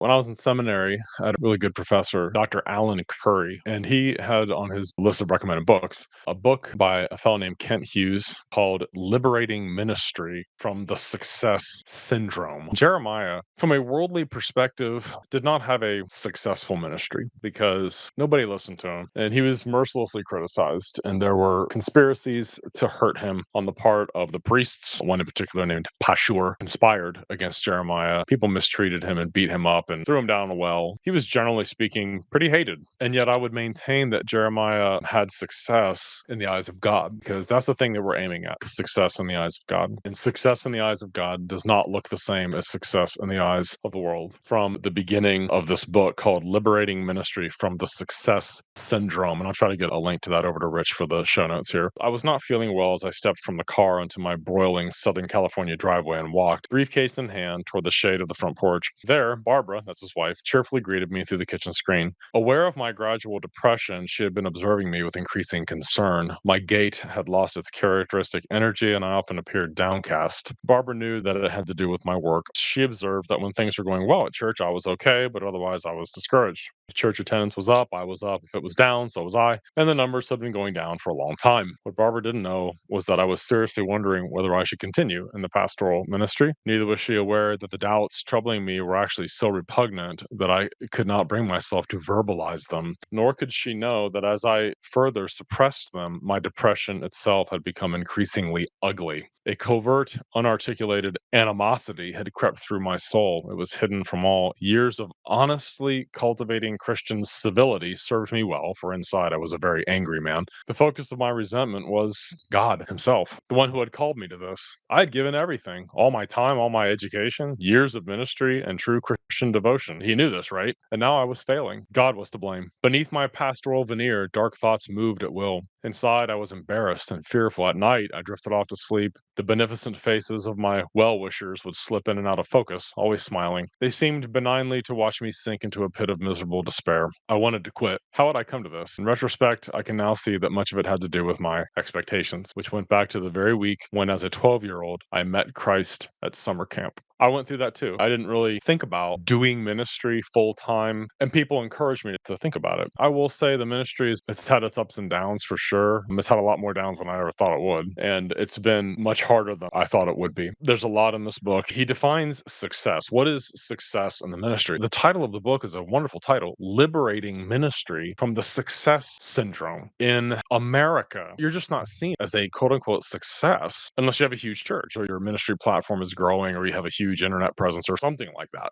When I was in seminary, I had a really good professor, Dr. Alan Curry, and he had on his list of recommended books a book by a fellow named Kent Hughes called Liberating Ministry from the Success Syndrome. Jeremiah, from a worldly perspective, did not have a successful ministry because nobody listened to him, and he was mercilessly criticized, and there were conspiracies to hurt him on the part of the priests. One in particular named Pashur conspired against Jeremiah. People mistreated him and beat him up and threw him down a well. He was generally speaking pretty hated. And yet I would maintain that Jeremiah had success in the eyes of God, because that's the thing that we're aiming at, success in the eyes of God. And success in the eyes of God does not look the same as success in the eyes of the world. From the beginning of this book called Liberating Ministry from the Success Syndrome, and I'll try to get a link to that over to Rich for the show notes here. I was not feeling well as I stepped from the car onto my broiling Southern California driveway and walked, briefcase in hand, toward the shade of the front porch. There, Barbara, that's his wife, cheerfully greeted me through the kitchen screen. Aware of my gradual depression, she had been observing me with increasing concern. My gait had lost its characteristic energy, and I often appeared downcast. Barbara knew that it had to do with my work. She observed that when things were going well at church, I was okay, but otherwise I was discouraged. If church attendance was up, I was up. If it was down, so was I. And the numbers had been going down for a long time. What Barbara didn't know was that I was seriously wondering whether I should continue in the pastoral ministry. Neither was she aware that the doubts troubling me were actually so repugnant that I could not bring myself to verbalize them. Nor could she know that as I further suppressed them, my depression itself had become increasingly ugly. A covert, unarticulated animosity had crept through my soul. It was hidden from all. Years of honestly cultivating Christian civility served me well, for inside I was a very angry man. The focus of my resentment was God himself, the one who had called me to this. I had given everything, all my time, all my education, years of ministry, and true Christian devotion. He knew this, right? And now I was failing. God was to blame. Beneath my pastoral veneer, dark thoughts moved at will. Inside, I was embarrassed and fearful. At night, I drifted off to sleep. The beneficent faces of my well-wishers would slip in and out of focus, always smiling. They seemed benignly to watch me sink into a pit of miserable despair. I wanted to quit. How had I come to this? In retrospect, I can now see that much of it had to do with my expectations, which went back to the very week when, as a 12-year-old, I met Christ at summer camp. I went through that too. I didn't really think about doing ministry full time, and people encouraged me to think about it. I will say the ministry it's had its ups and downs for sure. It's had a lot more downs than I ever thought it would, and it's been much harder than I thought it would be. There's a lot in this book. He defines success. What is success in the ministry? The title of the book is a wonderful title, Liberating Ministry from the Success Syndrome. In America, you're just not seen as a quote unquote success unless you have a huge church or your ministry platform is growing or you have a huge internet presence or something like that.